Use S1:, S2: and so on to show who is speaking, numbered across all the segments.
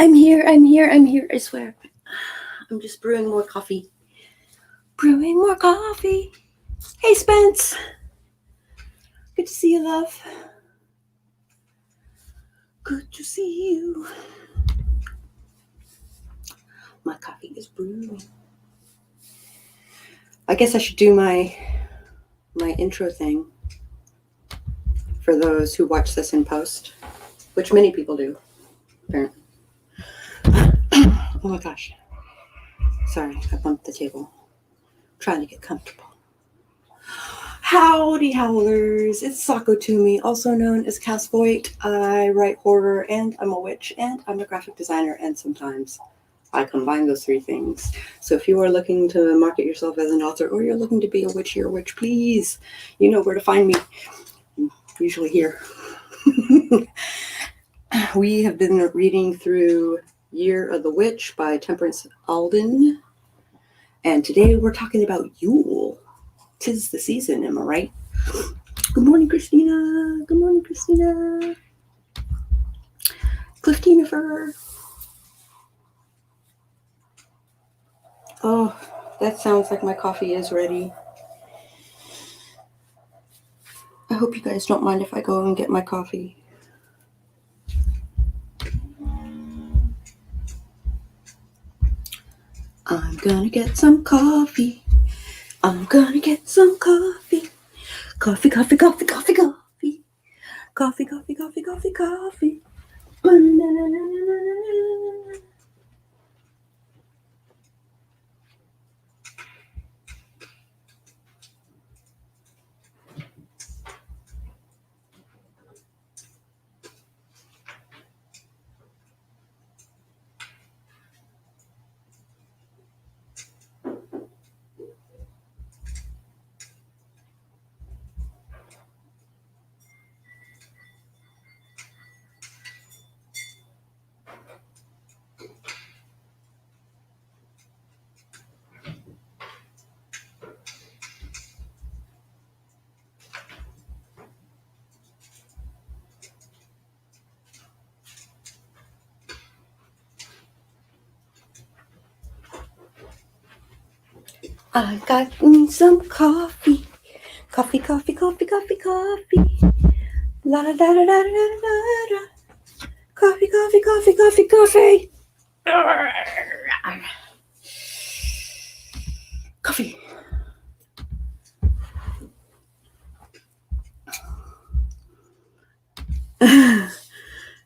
S1: I'm here, I swear. I'm just brewing more coffee. Hey, Spence. Good to see you, love. Good to see you. My coffee is brewing. I guess I should do my intro thing for those who watch this in post, which many people do, apparently. Oh my gosh. Sorry, I bumped the table. Trying to get comfortable. Howdy, howlers. It's Sako Toomey, also known as Cass Voigt. I write horror, and I'm a witch, and I'm a graphic designer, and sometimes I combine those three things. So if you are looking to market yourself as an author, or you're looking to be a witch, you're a witch, please, you know where to find me. I'm usually here. We have been reading through Year of the Witch by Temperance Alden. And today we're talking about Yule. 'Tis the season, am I right? Good morning, Christina. Good morning, Christina. Cliftina Fur. Oh, that sounds like my coffee is ready. I hope you guys don't mind if I go and get my coffee. I'm gonna get some coffee. I'm gonna get some coffee. Coffee, coffee, coffee, coffee, coffee. Coffee, coffee, coffee, coffee, coffee. I got me some coffee. Coffee, coffee, coffee, coffee, coffee. La da da da da da da da. Coffee, coffee, coffee, coffee, coffee. Coffee.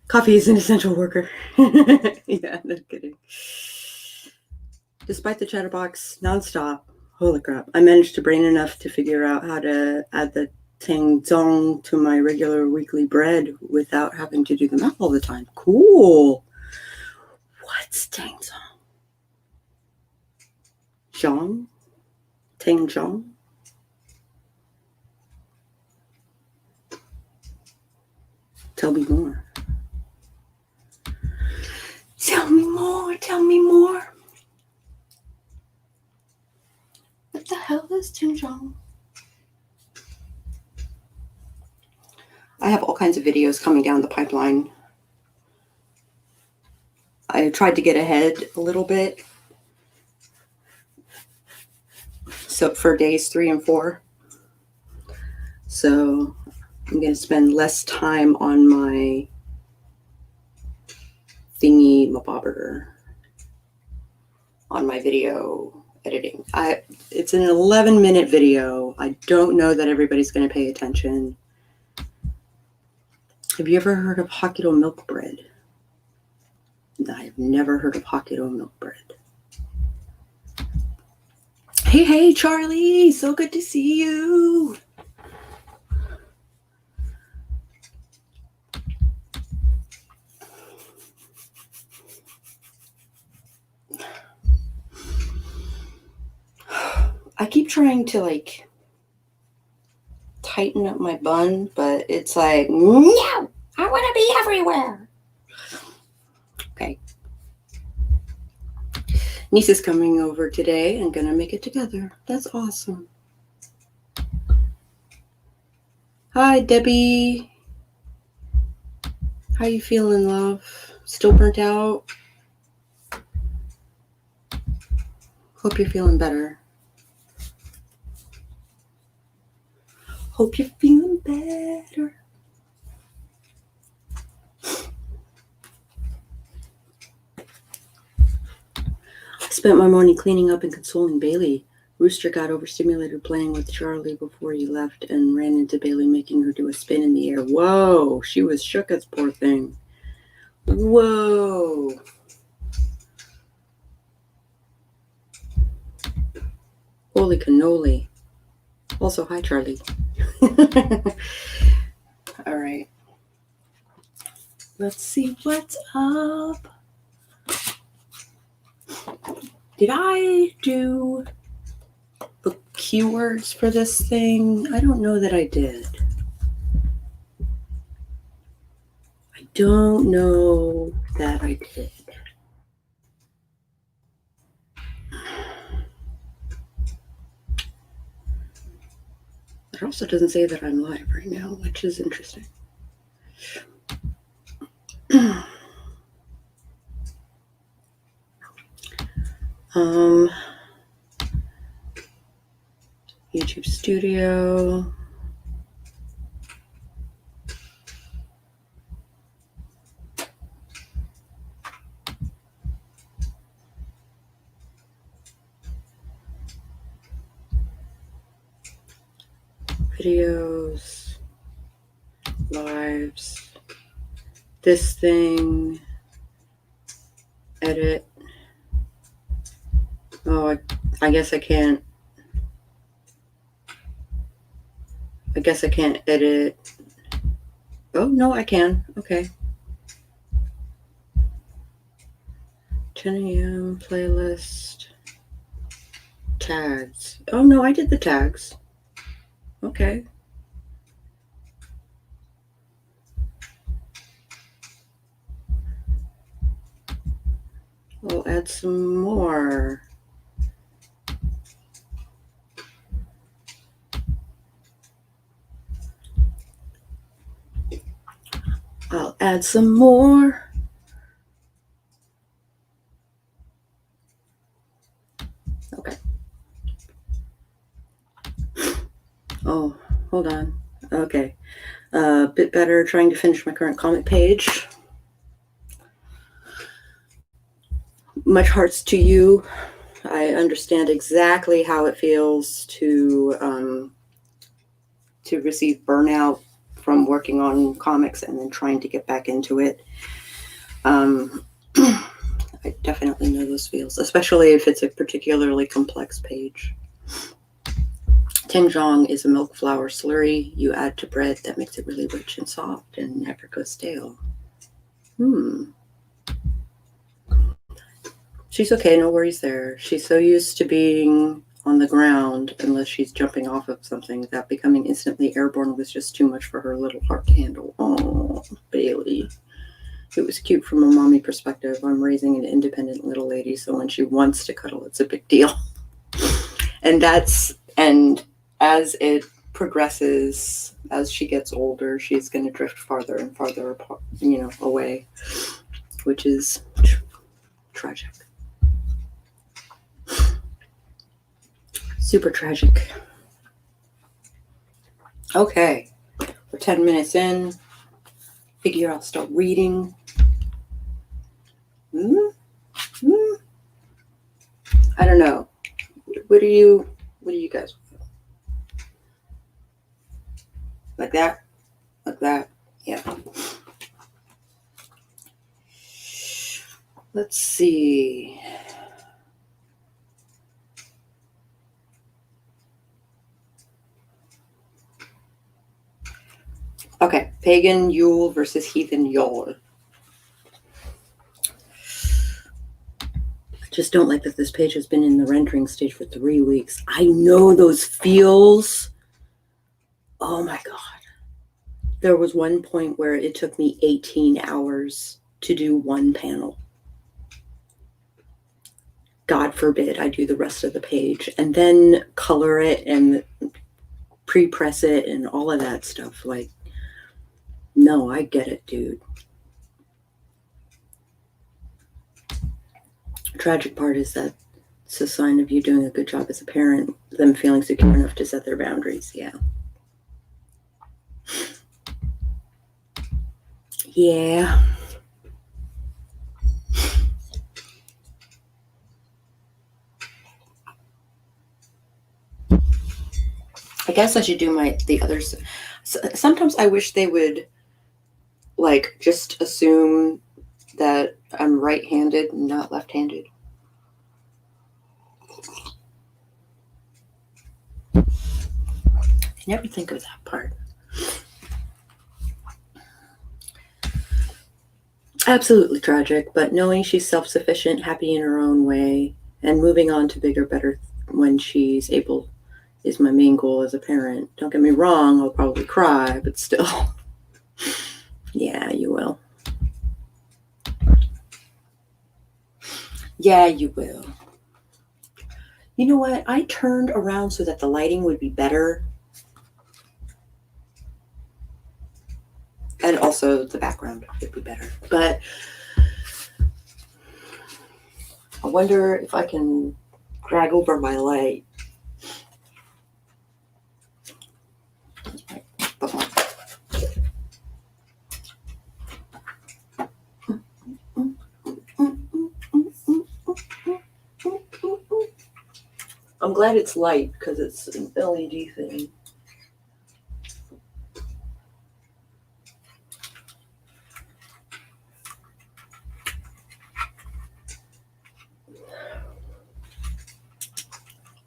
S1: Coffee is an essential worker. Yeah, no kidding. Despite the chatterbox nonstop, holy crap, I managed to brain enough to figure out how to add the tangzong to my regular weekly bread without having to do the math all the time. Cool. What's tangzong? Zhong? Tangzong? Tell me more. Tell me more. Tell me more. What the hell is tangzong? I have all kinds of videos coming down the pipeline. I tried to get ahead a little bit. So for days 3 and 4. So I'm going to spend less time on my thingy mabobber on my video editing. It's an 11-minute video. I don't know that everybody's going to pay attention. Have you ever heard of Hokkaido milk bread? I've never heard of Hokkaido milk bread. Hey, Charlie. So good to see you. I keep trying to tighten up my bun, but it's like, no, I want to be everywhere. Okay. Niece is coming over today and gonna make it together. That's awesome. Hi, Debbie. How you feeling, love? Still burnt out? Hope you're feeling better. Hope you're feeling better. I spent my morning cleaning up and consoling Bailey. Rooster got overstimulated playing with Charlie before he left and ran into Bailey, making her do a spin in the air. Whoa, she was shook as poor thing. Whoa. Holy cannoli. Also, hi, Charlie. All right. Let's see what's up. Did I do the keywords for this thing? I don't know that I did. I don't know that I did. It also doesn't say that I'm live right now, which is interesting. YouTube Studio. Videos. Lives. This thing. Edit. Oh, I guess I can't. I guess I can't edit. Oh, no, I can. Okay. 10 a.m. playlist. Tags. Oh, no, I did the tags. Okay. We'll add some more. I'll add some more. Okay. Oh, hold on. Okay. A bit better trying to finish my current comment page. Much hearts to you. I understand exactly how it feels to receive burnout from working on comics and then trying to get back into it. I definitely know those feels, especially if it's a particularly complex page. Tinjong is a milk flour slurry you add to bread that makes it really rich and soft and never goes stale. She's okay, no worries there. She's so used to being on the ground, unless she's jumping off of something, that becoming instantly airborne was just too much for her little heart to handle. Oh, Bailey. It was cute from a mommy perspective. I'm raising an independent little lady, so when she wants to cuddle, it's a big deal. And as it progresses, as she gets older, she's going to drift farther and farther apart, away, which is tragic. Super tragic. Okay, we're 10 minutes in. Figure I'll start reading. I don't know. What do you guys want? Like that? Like that? Yeah. Let's see. Okay, pagan Yule versus heathen Yule. I just don't like that this page has been in the rendering stage for 3 weeks. I know those feels. Oh my God. There was one point where it took me 18 hours to do one panel. God forbid I do the rest of the page and then color it and pre-press it and all of that stuff. Like, no, I get it, dude. The tragic part is that It's a sign of you doing a good job as a parent, them feeling secure enough to set their boundaries. Yeah. Yeah. I guess I should do the others. Sometimes I wish they would like just assume that I'm right-handed, not left-handed. I never think of that part. Absolutely tragic, but knowing she's self-sufficient, happy in her own way, and moving on to bigger, better when she's able is my main goal as a parent. Don't get me wrong, I'll probably cry, but still. Yeah, you will. Yeah, you will. You know what? I turned around so that the lighting would be better. And also the background would be better. But I wonder if I can drag over my light. I'm glad it's light because it's an LED thing.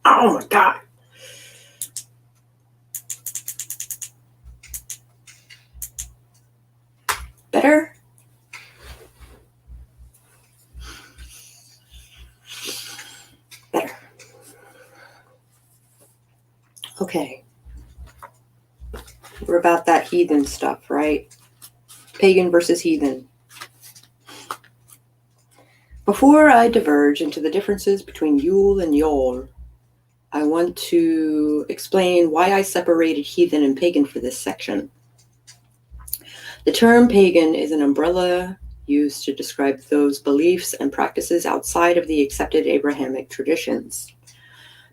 S1: Oh my God. Better? Better. Okay. We're about that heathen stuff, right? Pagan versus heathen. Before I diverge into the differences between Yule and Yule, I want to explain why I separated heathen and pagan for this section. The term pagan is an umbrella used to describe those beliefs and practices outside of the accepted Abrahamic traditions.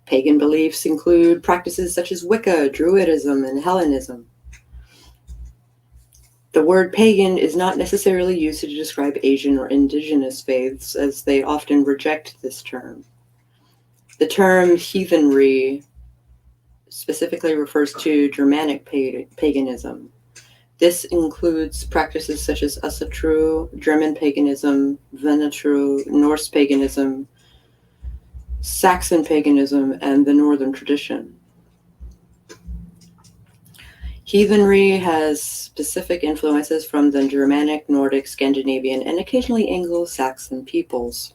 S1: Pagan beliefs include practices such as Wicca, Druidism, and Hellenism. The word pagan is not necessarily used to describe Asian or indigenous faiths, as they often reject this term. The term heathenry specifically refers to Germanic paganism. This includes practices such as Asatru, German paganism, Venatru, Norse paganism, Saxon paganism, and the Northern tradition. Heathenry has specific influences from the Germanic, Nordic, Scandinavian, and occasionally Anglo-Saxon peoples.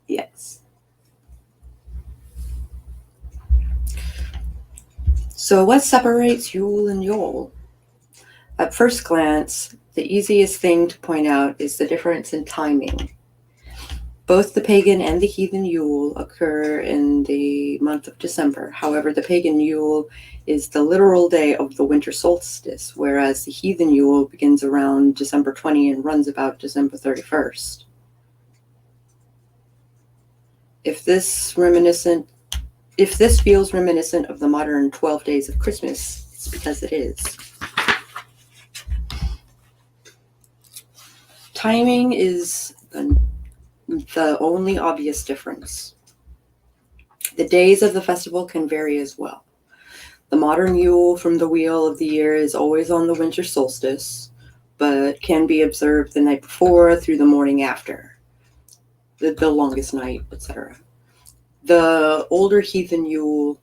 S1: Yes. So what separates Yule and Yule? At first glance, the easiest thing to point out is the difference in timing. Both the pagan and the heathen Yule occur in the month of December. However, the pagan Yule is the literal day of the winter solstice, whereas the heathen Yule begins around December 20 and runs about December 31st. If this feels reminiscent of the modern 12 days of Christmas, it's because it is. Timing is the only obvious difference. The days of the festival can vary as well. The modern Yule from the wheel of the year is always on the winter solstice, but can be observed the night before through the morning after, the longest night, etc. The older heathen Yule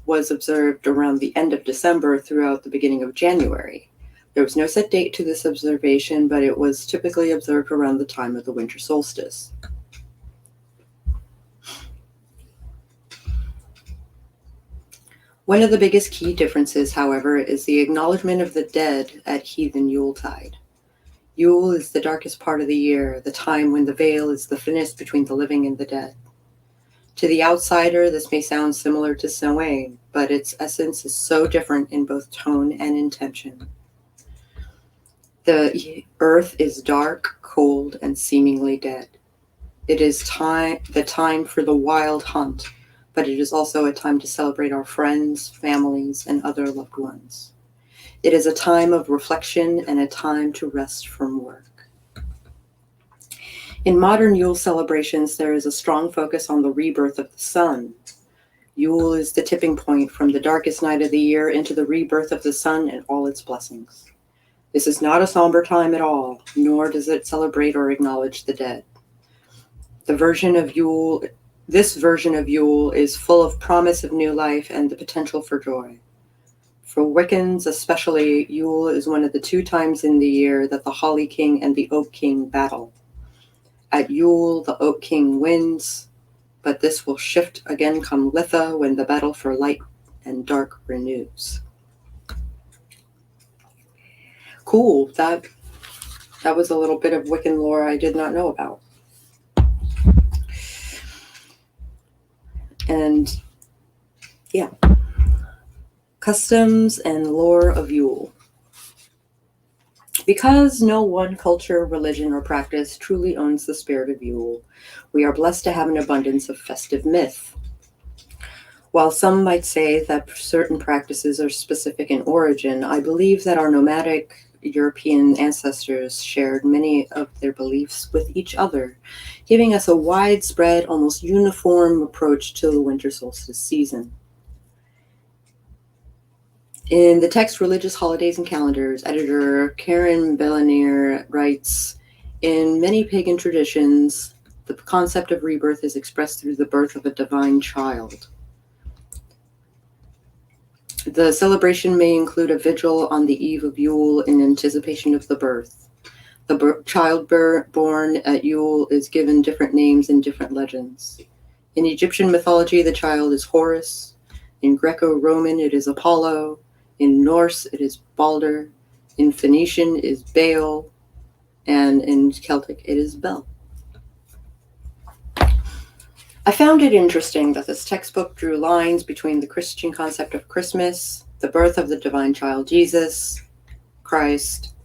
S1: was observed around the end of December throughout the beginning of January. There was no set date to this observation, but it was typically observed around the time of the winter solstice. One of the biggest key differences, however, is the acknowledgement of the dead at heathen Yuletide. Yule is the darkest part of the year, the time when the veil is the thinnest between the living and the dead. To the outsider, this may sound similar to Samhain, but its essence is so different in both tone and intention. The earth is dark, cold, and seemingly dead. It is the time for the wild hunt, but it is also a time to celebrate our friends, families, and other loved ones. It is a time of reflection and a time to rest from work. In modern Yule celebrations, there is a strong focus on the rebirth of the sun. Yule is the tipping point from the darkest night of the year into the rebirth of the sun and all its blessings. This is not a somber time at all, nor does it celebrate or acknowledge the dead. This version of Yule is full of promise of new life and the potential for joy. For Wiccans especially, Yule is one of the 2 times in the year that the Holly King and the Oak King battle. At Yule, the Oak King wins, but this will shift again come Litha when the battle for light and dark renews. Cool, that was a little bit of Wiccan lore I did not know about. And yeah, customs and lore of Yule. Because no one culture, religion, or practice truly owns the spirit of Yule, we are blessed to have an abundance of festive myth. While some might say that certain practices are specific in origin, I believe that our nomadic European ancestors shared many of their beliefs with each other, giving us a widespread, almost uniform approach to the winter solstice season. In the text Religious Holidays and Calendars, editor Karen Bellinier writes, in many pagan traditions, the concept of rebirth is expressed through the birth of a divine child. The celebration may include a vigil on the eve of Yule in anticipation of the birth. The child born at Yule is given different names in different legends. In Egyptian mythology, the child is Horus. In Greco-Roman, it is Apollo. In Norse, it is Balder. In Phoenician, it is Baal. And in Celtic, it is Bel. I found it interesting that this textbook drew lines between the Christian concept of Christmas, the birth of the divine child Jesus Christ,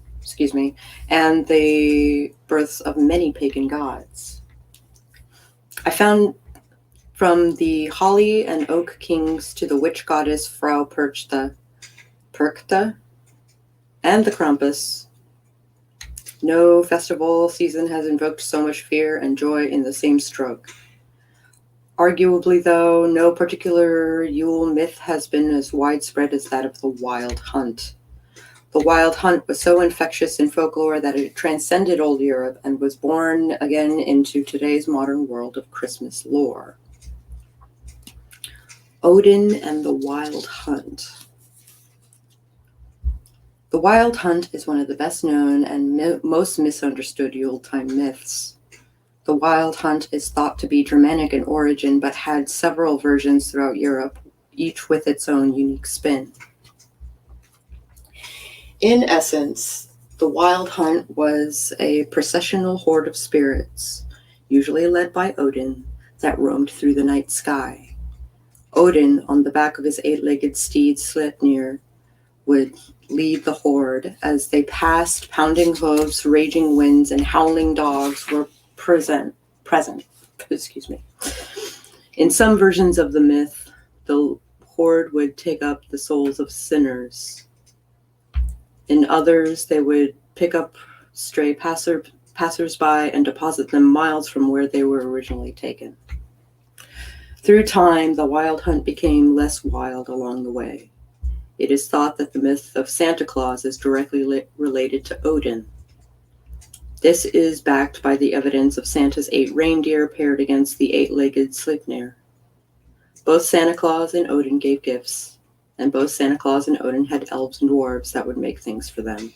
S1: and the births of many pagan gods. I found from the Holly and Oak Kings to the witch goddess Frau Perchta, and the Krampus, no festival season has invoked so much fear and joy in the same stroke. Arguably, though, no particular Yule myth has been as widespread as that of the wild hunt. The wild hunt was so infectious in folklore that it transcended old Europe and was born again into today's modern world of Christmas lore. Odin and the Wild Hunt. The Wild Hunt is one of the best known and most misunderstood Yuletime myths. The Wild Hunt is thought to be Germanic in origin, but had several versions throughout Europe, each with its own unique spin. In essence, the Wild Hunt was a processional horde of spirits, usually led by Odin, that roamed through the night sky. Odin, on the back of his 8-legged steed Sleipnir, would lead the horde. As they passed, pounding hooves, raging winds, and howling dogs were present. In some versions of the myth, the horde would take up the souls of sinners. In others, they would pick up stray passersby and deposit them miles from where they were originally taken. Through time, the wild hunt became less wild along the way. It is thought that the myth of Santa Claus is directly related to Odin. This is backed by the evidence of Santa's 8 reindeer paired against the 8-legged Sleipnir. Both Santa Claus and Odin gave gifts, and both Santa Claus and Odin had elves and dwarves that would make things for them.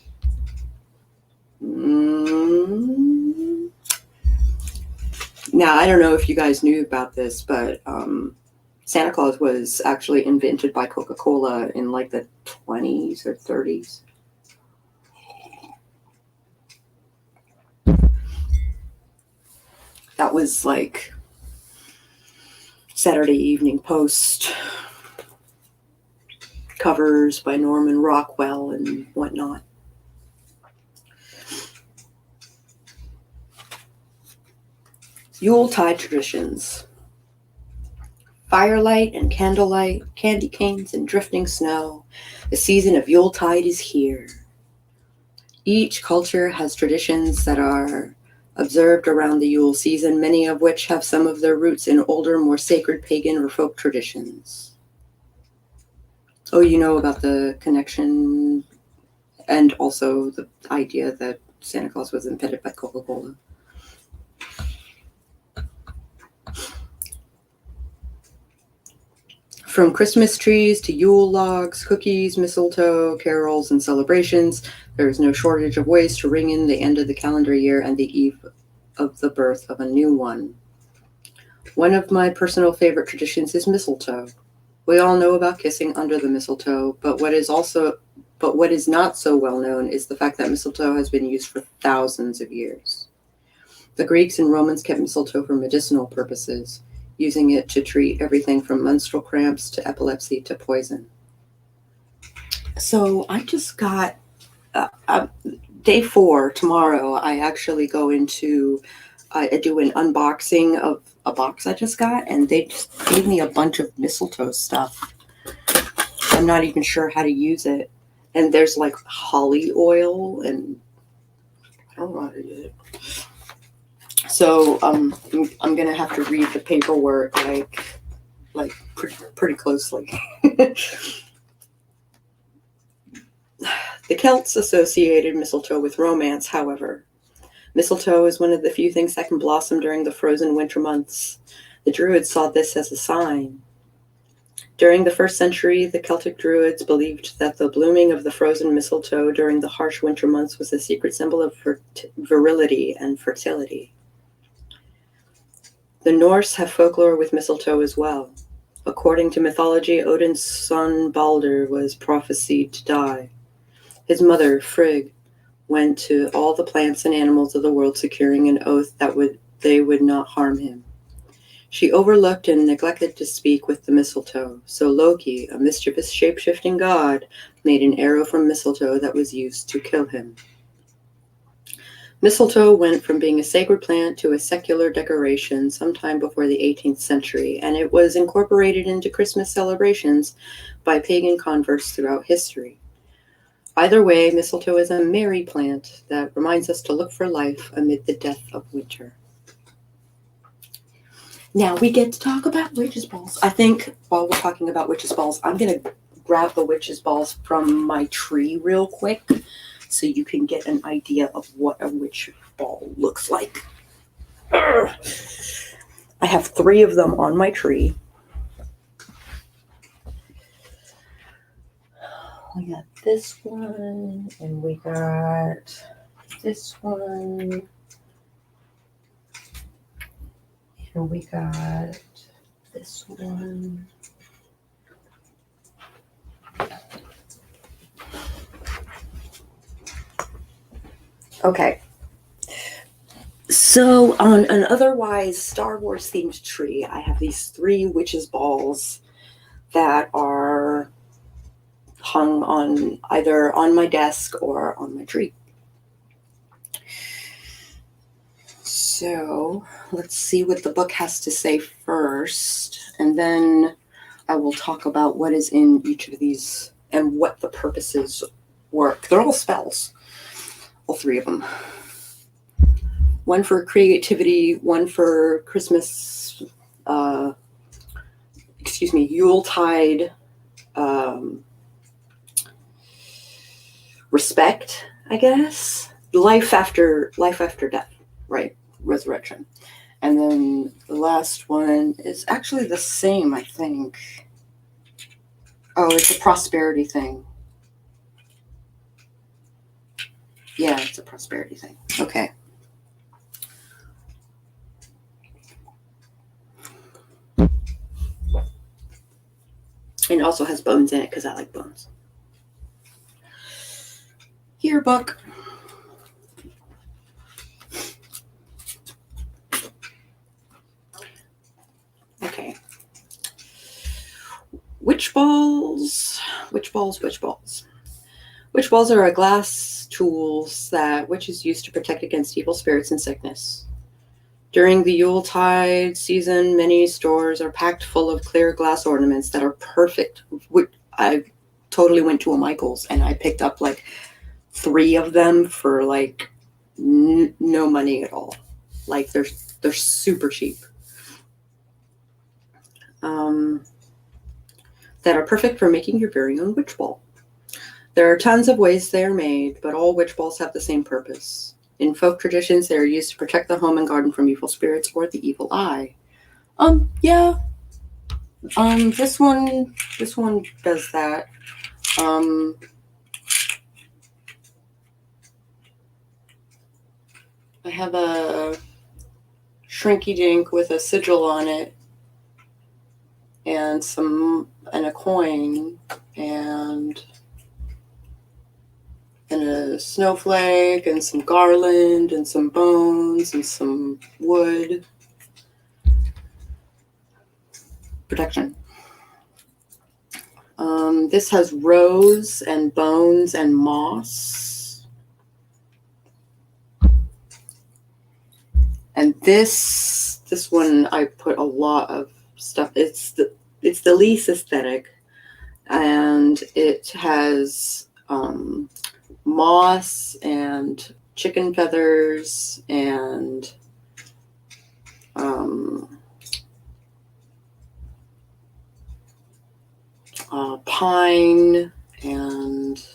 S1: Now, I don't know if you guys knew about this, but Santa Claus was actually invented by Coca-Cola in like the 20s or 30s. That was like Saturday Evening Post covers by Norman Rockwell and whatnot. Yuletide traditions. Firelight and candlelight, candy canes and drifting snow. The season of Yuletide is here. Each culture has traditions that are observed around the Yule season, many of which have some of their roots in older, more sacred pagan or folk traditions. Oh, you know about the connection and also the idea that Santa Claus was invented by Coca-Cola. From Christmas trees to Yule logs, cookies, mistletoe, carols, and celebrations, there is no shortage of ways to ring in the end of the calendar year and the eve of the birth of a new one. One of my personal favorite traditions is mistletoe. We all know about kissing under the mistletoe, but what is not so well known is the fact that mistletoe has been used for thousands of years. The Greeks and Romans kept mistletoe for medicinal purposes, using it to treat everything from menstrual cramps to epilepsy to poison. So I just got day 4 tomorrow. I actually go into I do an unboxing of a box I just got, and they just gave me a bunch of mistletoe stuff. I'm not even sure how to use it. And there's like holly oil, and I don't know how to use it. So I'm gonna have to read the paperwork like pretty closely. The Celts associated mistletoe with romance, however. Mistletoe is one of the few things that can blossom during the frozen winter months. The Druids saw this as a sign. During the 1st century, the Celtic Druids believed that the blooming of the frozen mistletoe during the harsh winter months was a secret symbol of virility and fertility. The Norse have folklore with mistletoe as well. According to mythology, Odin's son Balder was prophesied to die. His mother, Frigg, went to all the plants and animals of the world securing an oath that they would not harm him. She overlooked and neglected to speak with the mistletoe, so Loki, a mischievous shape-shifting god, made an arrow from mistletoe that was used to kill him. Mistletoe went from being a sacred plant to a secular decoration sometime before the 18th century, and it was incorporated into Christmas celebrations by pagan converts throughout history. Either way, mistletoe is a merry plant that reminds us to look for life amid the death of winter. Now we get to talk about witches' balls. I think while we're talking about witches' balls, I'm going to grab the witches' balls from my tree real quick so you can get an idea of what a witch ball looks like. I have 3 of them on my tree. We got this one, and we got this one, and we got this one. Okay. So on an otherwise Star Wars themed tree, I have these 3 witches' balls that are hung on either on my desk or on my tree. So let's see what the book has to say first, and then I will talk about what is in each of these and what the purposes work. They're all spells, all 3 of them. One for creativity, one for Christmas, Yuletide respect, I guess. Life after death, right? Resurrection. And then the last one is actually the same, I think. Oh, it's a prosperity thing. Yeah, it's a prosperity thing. Okay. And it also has bones in it because I like bones. Here, book. Okay. Witch balls. Witch balls are glass tools that witches use to protect against evil spirits and sickness. During the Yuletide season, many stores are packed full of clear glass ornaments that are perfect. I totally went to a Michael's and I picked up like 3 of them for like no money at all. Like they're super cheap. That are perfect for making your very own witch ball. There are tons of ways they are made, but all witch balls have the same purpose. In folk traditions, they are used to protect the home and garden from evil spirits or the evil eye. Yeah. This one does that. I have a shrinky dink with a sigil on it and a coin and a snowflake and some garland and some bones and some wood. Protection. This has rose and bones and moss. And this one I put a lot of stuff. It's the least aesthetic, and it has moss and chicken feathers and pine and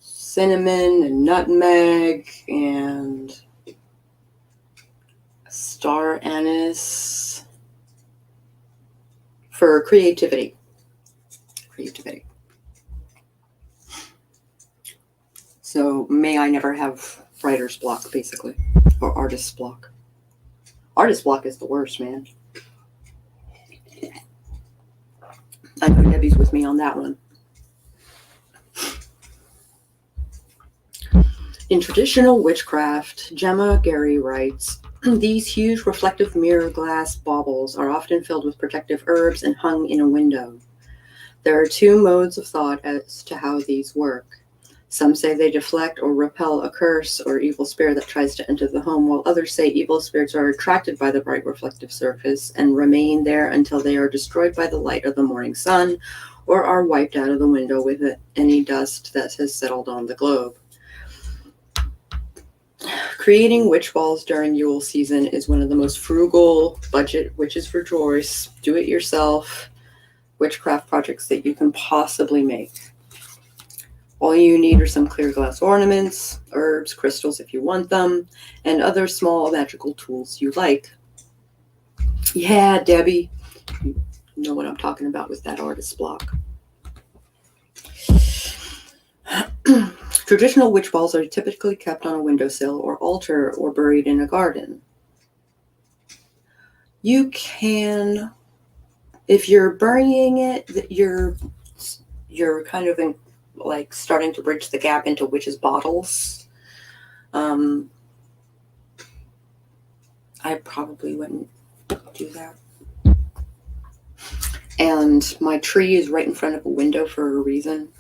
S1: cinnamon and nutmeg and star anise for creativity. So may I never have writer's block, basically, or artist's block. Artist's block is the worst, man. I know Debbie's with me on that one. In traditional witchcraft, Gemma Gary writes, these huge reflective mirror glass baubles are often filled with protective herbs and hung in a window. There are 2 modes of thought as to how these work. Some say they deflect or repel a curse or evil spirit that tries to enter the home, while others say evil spirits are attracted by the bright reflective surface and remain there until they are destroyed by the light of the morning sun or are wiped out of the window with any dust that has settled on the globe. Creating witch balls during Yule season is one of the most frugal budget witches rejoice, do-it-yourself witchcraft projects that you can possibly make. All you need are some clear glass ornaments, herbs, crystals if you want them, and other small magical tools you like. Yeah, Debbie, you know what I'm talking about with that artist block. Traditional witch balls are typically kept on a windowsill or altar or buried in a garden. You can, if you're burying it, you're kind of like starting to bridge the gap into witches' bottles. I probably wouldn't do that. And my tree is right in front of a window for a reason.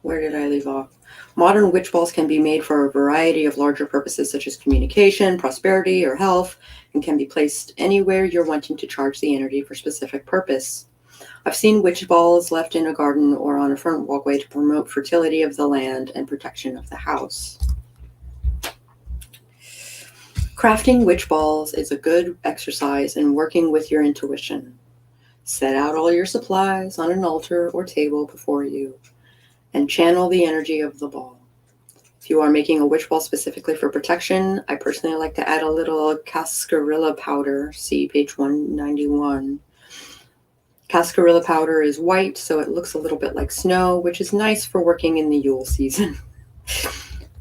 S1: Where did I leave off? Modern witch balls can be made for a variety of larger purposes, such as communication, prosperity, or health, and can be placed anywhere you're wanting to charge the energy for a specific purpose. I've seen witch balls left in a garden or on a front walkway to promote fertility of the land and protection of the house. Crafting witch balls is a good exercise in working with your intuition. Set out all your supplies on an altar or table before you and channel the energy of the ball. If you are making a witch ball specifically for protection, I personally like to add a little cascarilla powder, see page 191. Cascarilla powder is white, so it looks a little bit like snow, which is nice for working in the Yule season.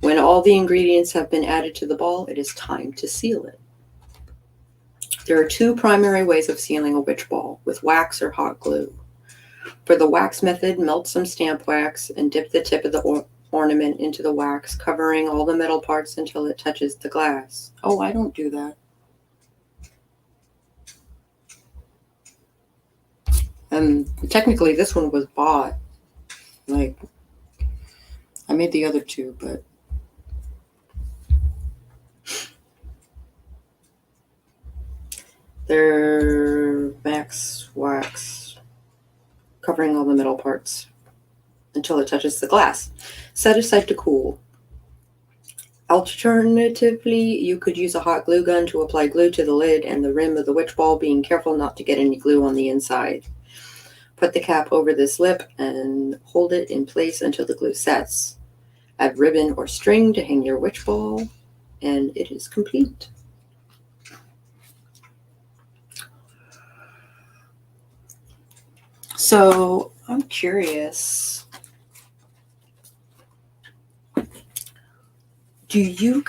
S1: When all the ingredients have been added to the ball, it is time to seal it. There are 2 primary ways of sealing a witch ball, with wax or hot glue. For the wax method, melt some stamp wax and dip the tip of the ornament into the wax, covering all the metal parts until it touches the glass. Oh, I don't do that. Technically, this one was bought. Like, I made the other two, but they're wax, covering all the middle parts until it touches the glass. Set aside to cool. Alternatively, you could use a hot glue gun to apply glue to the lid and the rim of the witch ball, being careful not to get any glue on the inside. Put the cap over this lip and hold it in place until the glue sets. Add ribbon or string to hang your witch ball, and it is complete. So I'm curious, did you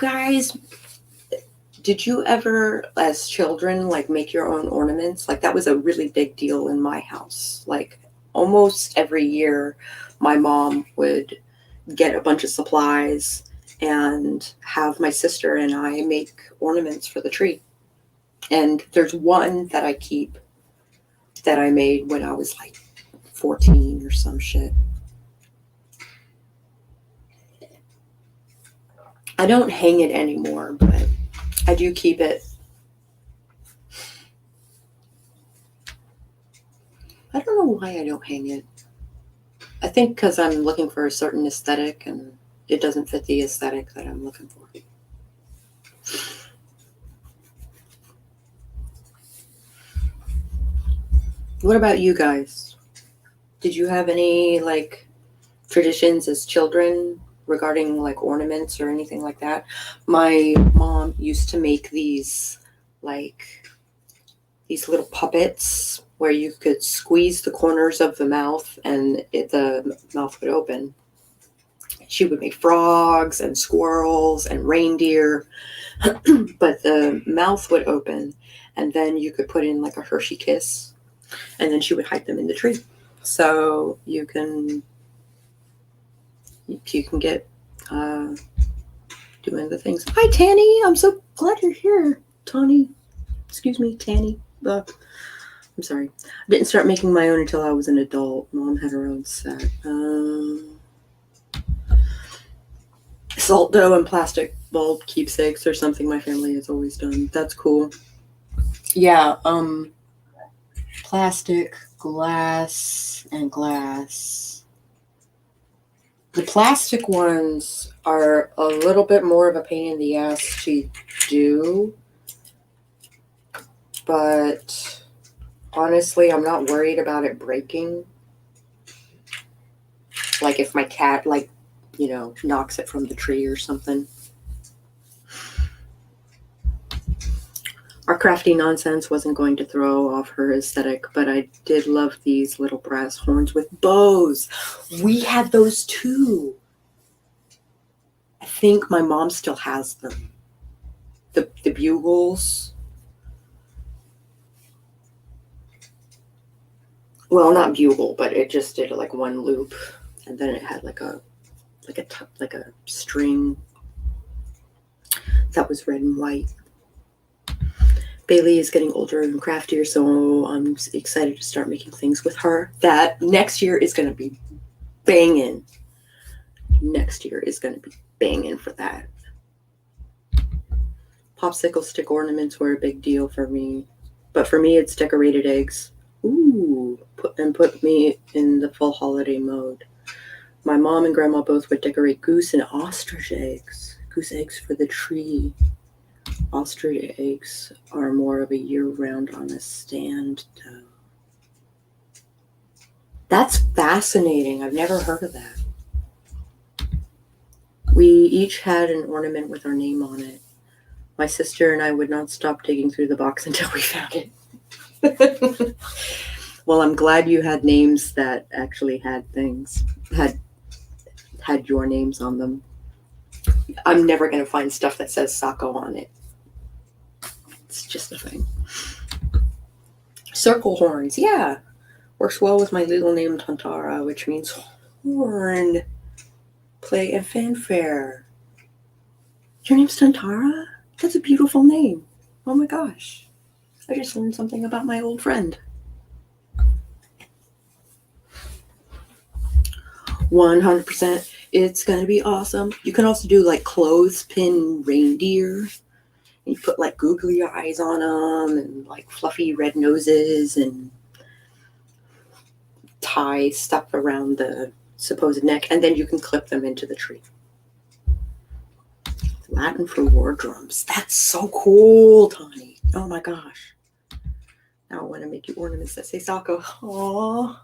S1: ever, as children, like make your own ornaments? Like that was a really big deal in my house. Like almost every year, my mom would get a bunch of supplies and have my sister and I make ornaments for the tree. And there's one that I keep that I made when I was like 14 or some shit. I don't hang it anymore, but I do keep it. I don't know why I don't hang it. I think because I'm looking for a certain aesthetic and it doesn't fit the aesthetic that I'm looking for. What about you guys? Did you have any like traditions as children regarding like ornaments or anything like that? My mom used to make these little puppets where you could squeeze the corners of the mouth and the mouth would open. She would make frogs and squirrels and reindeer, but the mouth would open, and then you could put in like a Hershey kiss, and then she would hide them in the tree. So you can get doing the things. Hi, Tanny. I'm so glad you're here, Tawny. Excuse me, Tanny. I'm sorry. I didn't start making my own until I was an adult. Mom had her own set. Salt dough and plastic bulb keepsakes or something my family has always done. That's cool. Yeah, plastic, glass, and glass. The plastic ones are a little bit more of a pain in the ass to do, but honestly, I'm not worried about it breaking. Like if my cat, knocks it from the tree or something. Our crafty nonsense wasn't going to throw off her aesthetic, but I did love these little brass horns with bows. We had those too. I think my mom still has them. The bugles. Well, not bugle, but it just did like one loop, and then it had like a string that was red and white. Bailey is getting older and craftier, so I'm excited to start making things with her. That next year is going to be banging. Next year is going to be banging for that. Popsicle stick ornaments were a big deal for me, but for me it's decorated eggs. Ooh, put me in the full holiday mode. My mom and grandma both would decorate goose and ostrich eggs. Goose eggs for the tree. Ostrich eggs are more of a year-round on a stand, though. That's fascinating. I've never heard of that. We each had an ornament with our name on it. My sister and I would not stop digging through the box until we found it. Well, I'm glad you had names that actually had things, had your names on them. I'm never going to find stuff that says Sako on it. It's just a thing. Circle horns, yeah. Works well with my legal name, Tantara, which means horn, play, and fanfare. Your name's Tantara? That's a beautiful name. Oh my gosh. I just learned something about my old friend. 100%. It's going to be awesome. You can also do like clothespin reindeer. And you put like googly eyes on them and like fluffy red noses and tie stuff around the supposed neck. And then you can clip them into the tree. Latin for war drums. That's so cool, Tani. Oh my gosh. Now I want to make you ornaments that say Sako. Aww.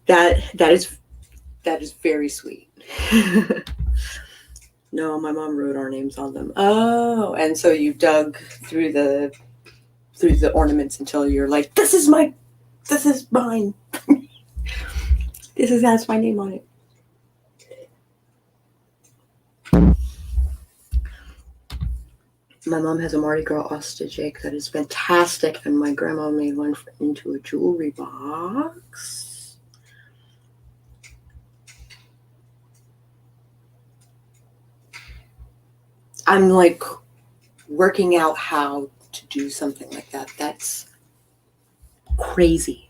S1: That is very sweet. No, my mom wrote our names on them. Oh, and so you dug through the ornaments until you're like, this is mine. This has my name on it. My mom has a Mardi Gras ostrich egg that is fantastic, and my grandma made one into a jewelry box. I'm like working out how to do something like that. That's crazy.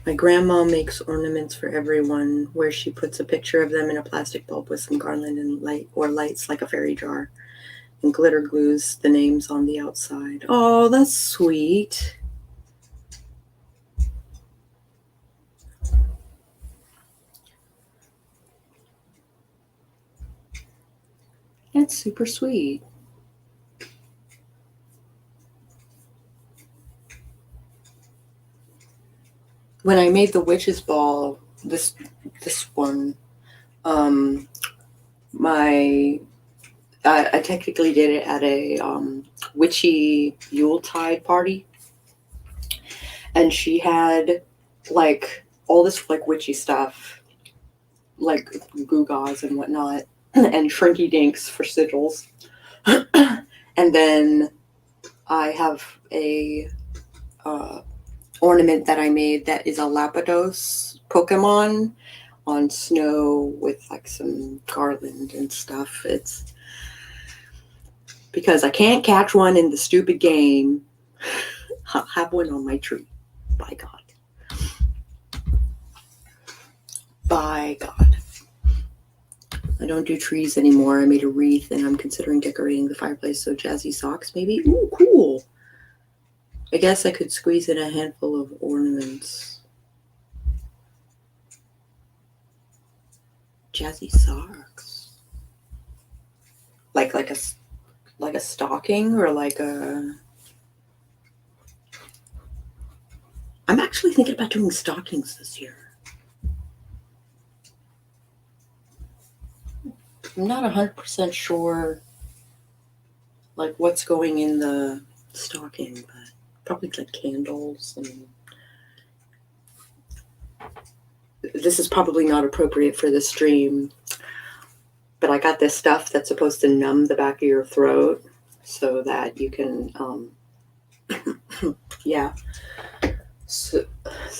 S1: My grandma makes ornaments for everyone where she puts a picture of them in a plastic bulb with some garland and lights like a fairy jar, and glitter glues the names on the outside. Oh, that's sweet. That's super sweet. When I made the witch's ball, this one, I technically did it at a witchy Yuletide party, and she had like all this like witchy stuff, like gewgaws and whatnot, and shrinky dinks for sigils, and then I have a ornament that I made that is a Lapidos Pokemon on snow with like some garland and stuff. It's because I can't catch one in the stupid game. I'll have one on my tree. By God. By God. I don't do trees anymore. I made a wreath and I'm considering decorating the fireplace. So jazzy socks maybe. Ooh, cool. I guess I could squeeze in a handful of ornaments. Jazzy socks. Like a stocking or like a... I'm actually thinking about doing stockings this year. I'm not 100% sure like what's going in the stocking, but probably like candles. And this is probably not appropriate for the stream, but I got this stuff that's supposed to numb the back of your throat so that you can, yeah. So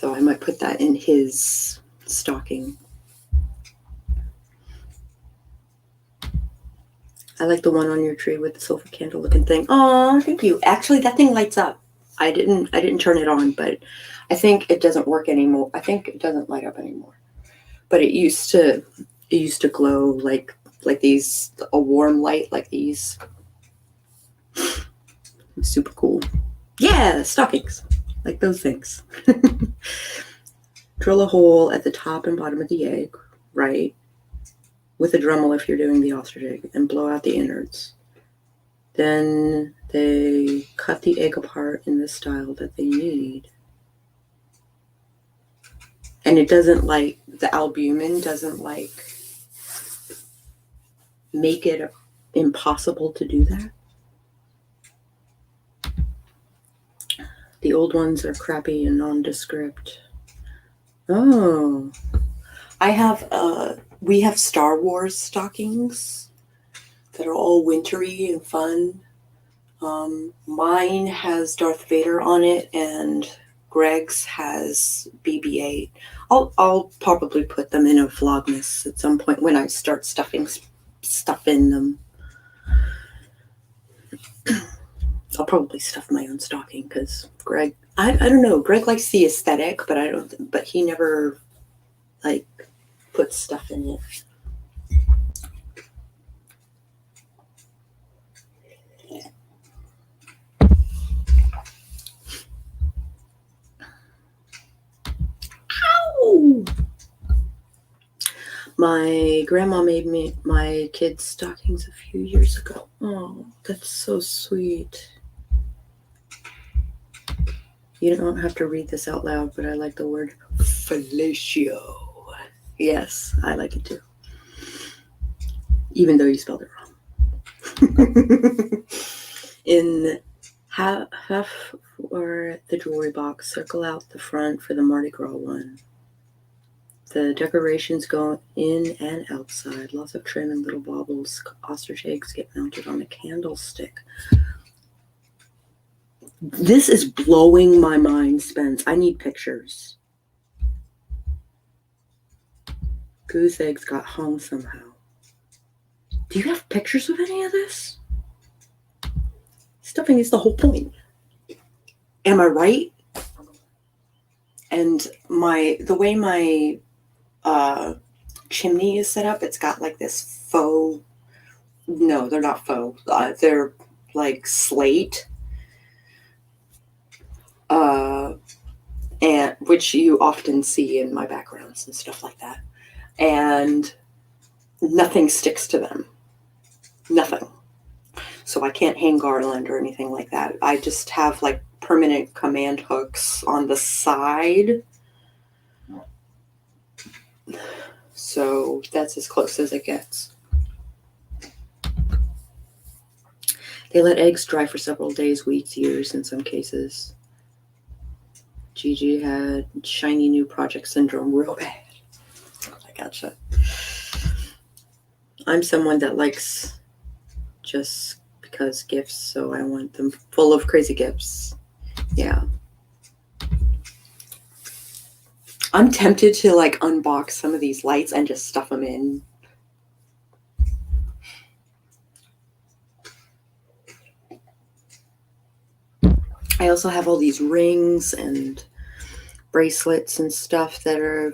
S1: I might put that in his stocking. I like the one on your tree with the silver candle looking thing. Oh, thank you. Actually, that thing lights up. I didn't turn it on, but I think it doesn't work anymore. I think it doesn't light up anymore. But it used to glow like these, a warm light like these. Super cool. Yeah, stockings. Like those things. Drill a hole at the top and bottom of the egg, right? With a Dremel if you're doing the ostrich egg, and blow out the innards. Then they cut the egg apart in the style that they need. And it doesn't like, the albumin doesn't like make it impossible to do that. The old ones are crappy and nondescript. Oh, we have Star Wars stockings that are all wintry and fun. Mine has Darth Vader on it, and Greg's has BB-8. I'll probably put them in a Vlogmas at some point when I start stuffing stuff in them. I'll probably stuff my own stocking because Greg, I don't know. Greg likes the aesthetic, but he never like puts stuff in it. Ow! My grandma made me my kids' stockings a few years ago. Oh, that's so sweet. You don't have to read this out loud, but I like the word fellatio. Yes, I like it too. Even though you spelled it wrong. In half or the jewelry box, circle out the front for the Mardi Gras one. The decorations go in and outside. Lots of trim and little baubles. Ostrich eggs get mounted on a candlestick. This is blowing my mind, Spence. I need pictures. Goose eggs got hung somehow. Do you have pictures of any of this? Stuffing is the whole point. Am I right? And the way my chimney is set up, it's got like this faux. No, they're not faux. They're like slate. And which you often see in my backgrounds and stuff like that. And nothing sticks to them. Nothing. So I can't hang garland or anything like that. I just have like permanent command hooks on the side. So that's as close as it gets. They let eggs dry for several days, weeks, years in some cases. Gigi had shiny new project syndrome real bad. I gotcha. I'm someone that likes just because gifts, so I want them full of crazy gifts. Yeah. I'm tempted to like unbox some of these lights and just stuff them in. I also have all these rings and bracelets and stuff that are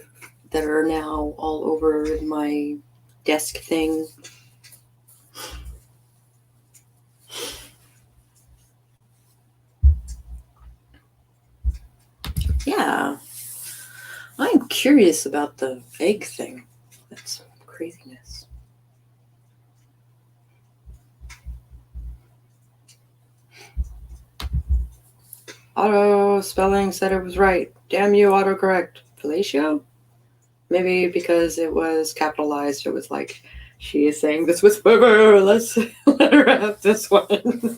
S1: now all over my desk thing. Yeah. I'm curious about the egg thing. That's craziness. Auto spelling said it was right. Damn you, autocorrect. Fellatio? Maybe because it was capitalized, it was like, she is saying this with fervor. Let's let her have this one.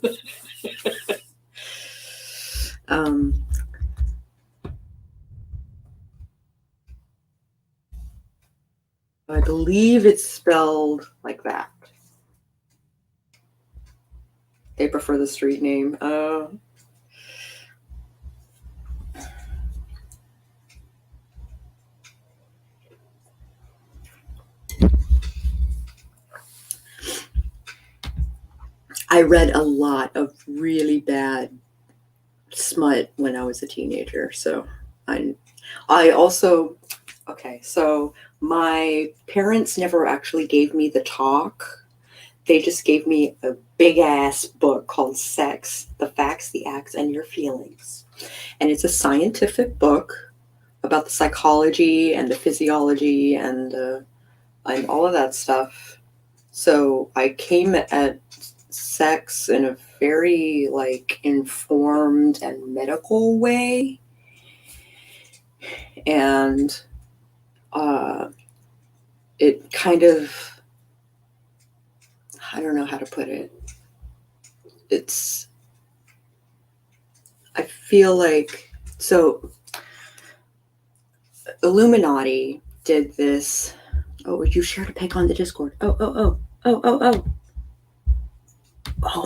S1: I believe it's spelled like that. They prefer the street name. I read a lot of really bad smut when I was a teenager. So I also, okay, so my parents never actually gave me the talk. They just gave me a big ass book called Sex, the Facts, the Acts, and Your Feelings. And it's a scientific book about the psychology and the physiology and all of that stuff. So I came at sex in a very like informed and medical way. And it kind of, I don't know how to put it. I feel like, so Illuminati did this. Oh, you shared a pic on the Discord. Oh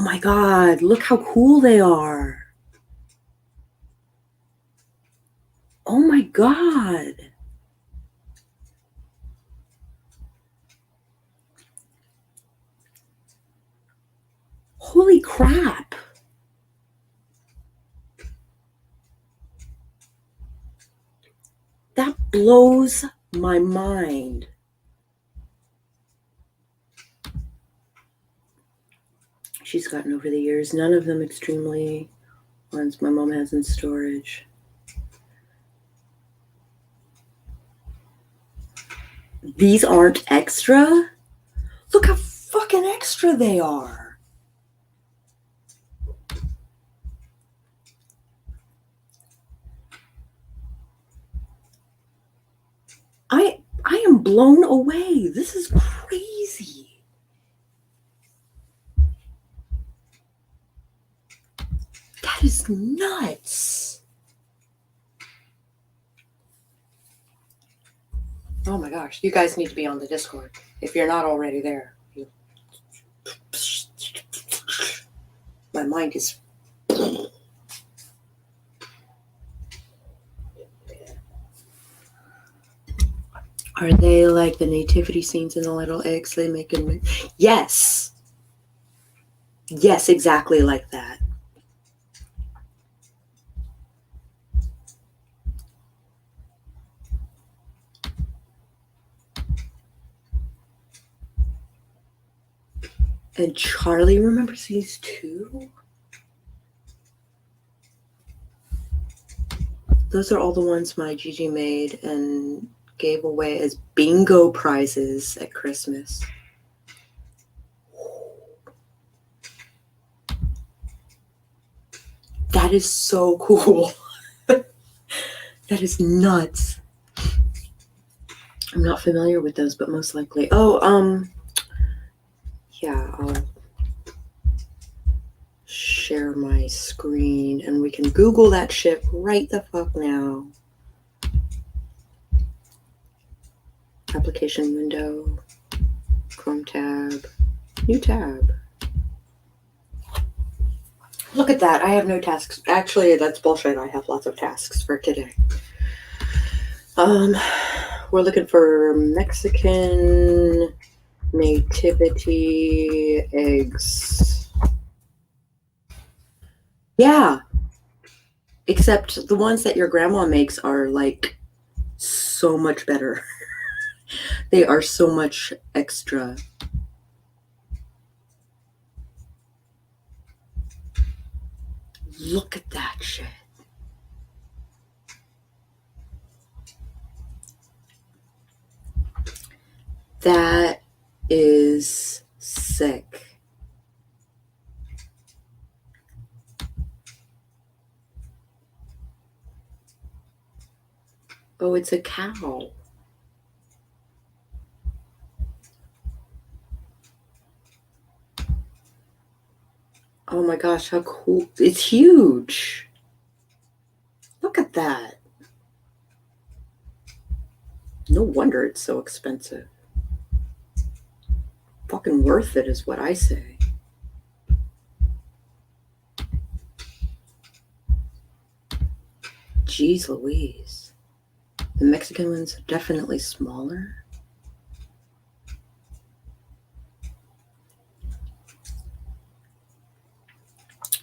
S1: my God, look how cool they are. Oh my God. Holy crap. That blows my mind. She's gotten over the years, none of them extremely ones my mom has in storage. These aren't extra? Look how fucking extra they are. I am blown away. This is crazy. That is nuts. Oh my gosh, you guys need to be on the Discord if you're not already there. My mind is... Are they like the nativity scenes in the little eggs they make in... Yes. Yes, exactly like that. And Charlie remembers these too? Those are all the ones my Gigi made and gave away as bingo prizes at Christmas. That is so cool. That is nuts. I'm not familiar with those, but most likely. Oh, yeah, I'll share my screen and we can Google that shit right the fuck now. Application window, Chrome tab, new tab. Look at that. I have no tasks. Actually, that's bullshit. I have lots of tasks for today. We're looking for Mexican nativity eggs. Yeah. Except the ones that your grandma makes are like so much better. They are so much extra. Look at that shit. That is sick. Oh, it's a cow. Oh my gosh, how cool. It's huge. Look at that. No wonder it's so expensive. Fucking worth it is what I say. Jeez Louise. The Mexican ones are definitely smaller.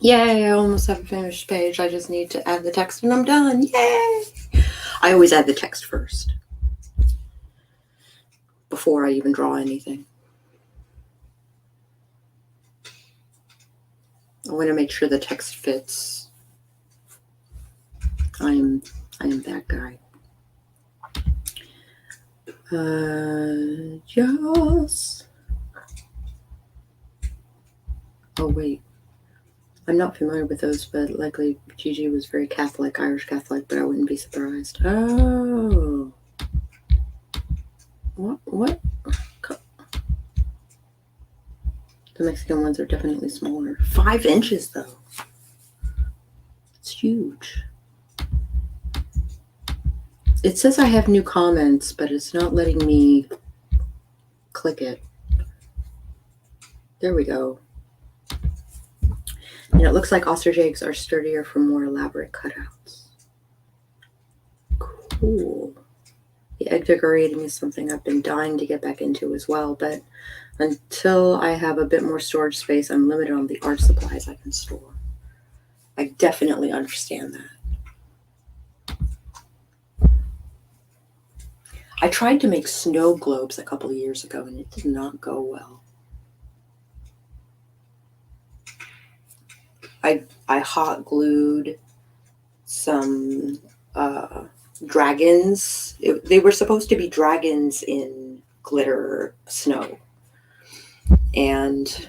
S1: Yay, I almost have a finished page. I just need to add the text and I'm done. Yay! I always add the text first before I even draw anything. I want to make sure the text fits. I am that guy. Yes. Oh wait, I'm not familiar with those, but likely Gigi was very Catholic, Irish Catholic, but I wouldn't be surprised. Oh, what? The Mexican ones are definitely smaller. 5 inches though. It's huge. It says I have new comments, but it's not letting me click it. There we go. And it looks like ostrich eggs are sturdier for more elaborate cutouts. Cool. The egg decorating is something I've been dying to get back into as well, but until I have a bit more storage space, I'm limited on the art supplies I can store. I definitely understand that. I tried to make snow globes a couple of years ago and it did not go well. I hot glued some dragons. They were supposed to be dragons in glitter snow. And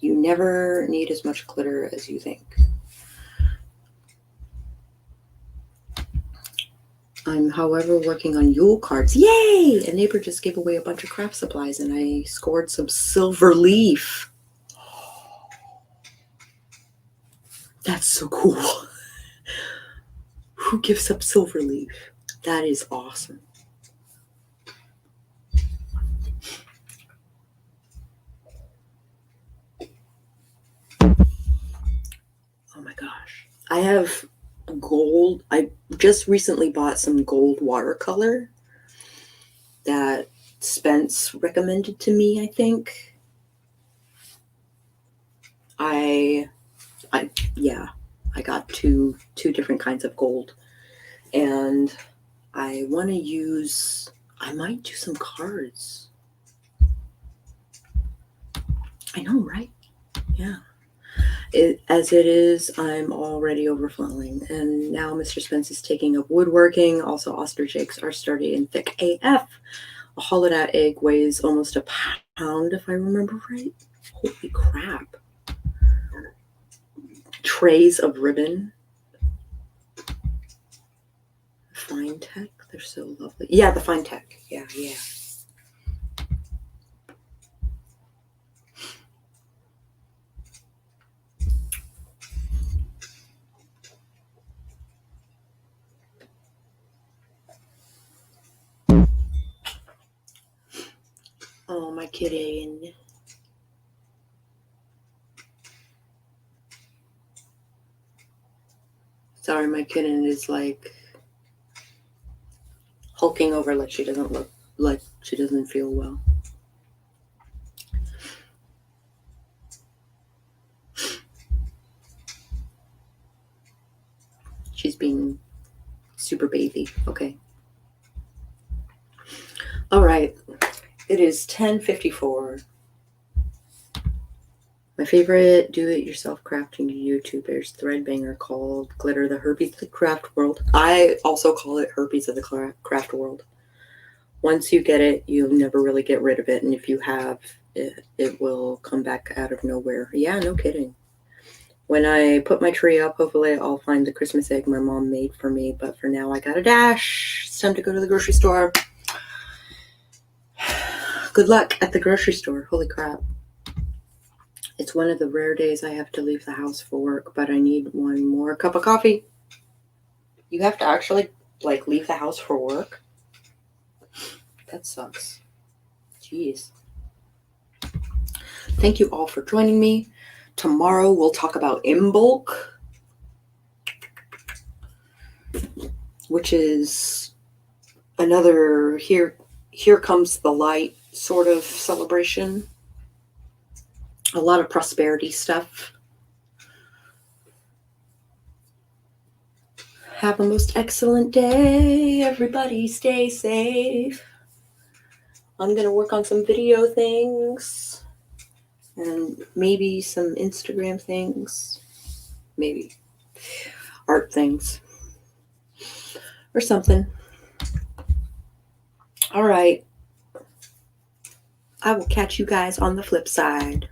S1: you never need as much glitter as you think. I'm, however, working on Yule cards. Yay! A neighbor just gave away a bunch of craft supplies and I scored some silver leaf. That's so cool. Who gives up silver leaf? That is awesome. Oh my gosh. I have gold. I just recently bought some gold watercolor that Spence recommended to me, I think. I got two different kinds of gold. And I want to use, I might do some cards. I know, right? Yeah. As it is, I'm already overflowing. And now Mr. Spence is taking up woodworking. Also, ostrich eggs are sturdy and thick AF. A hollowed out egg weighs almost a pound, if I remember right. Holy crap. Trays of ribbon. Fine tech. They're so lovely. Yeah, the fine tech. Yeah. Oh, my kitten. Sorry, my kitten is like hulking over like she doesn't look like she doesn't feel well. She's being super baby. Okay. All right. It is 10:54. My favorite do-it-yourself crafting YouTubers threadbanger called Glitter the Herpes of the Craft World. I also call it Herpes of the Craft World. Once you get it, you'll never really get rid of it. And if you have, it will come back out of nowhere. Yeah, no kidding. When I put my tree up, hopefully I'll find the Christmas egg my mom made for me. But for now, I got a dash. It's time to go to the grocery store. Good luck at the grocery store. Holy crap. It's one of the rare days I have to leave the house for work, but I need one more cup of coffee. You have to actually, leave the house for work? That sucks. Jeez. Thank you all for joining me. Tomorrow we'll talk about Imbolc, which is another here comes the light sort of celebration. A lot of prosperity stuff. Have a most excellent day. Everybody stay safe. I'm going to work on some video things and maybe some Instagram things. Maybe art things or something. All right. I will catch you guys on the flip side.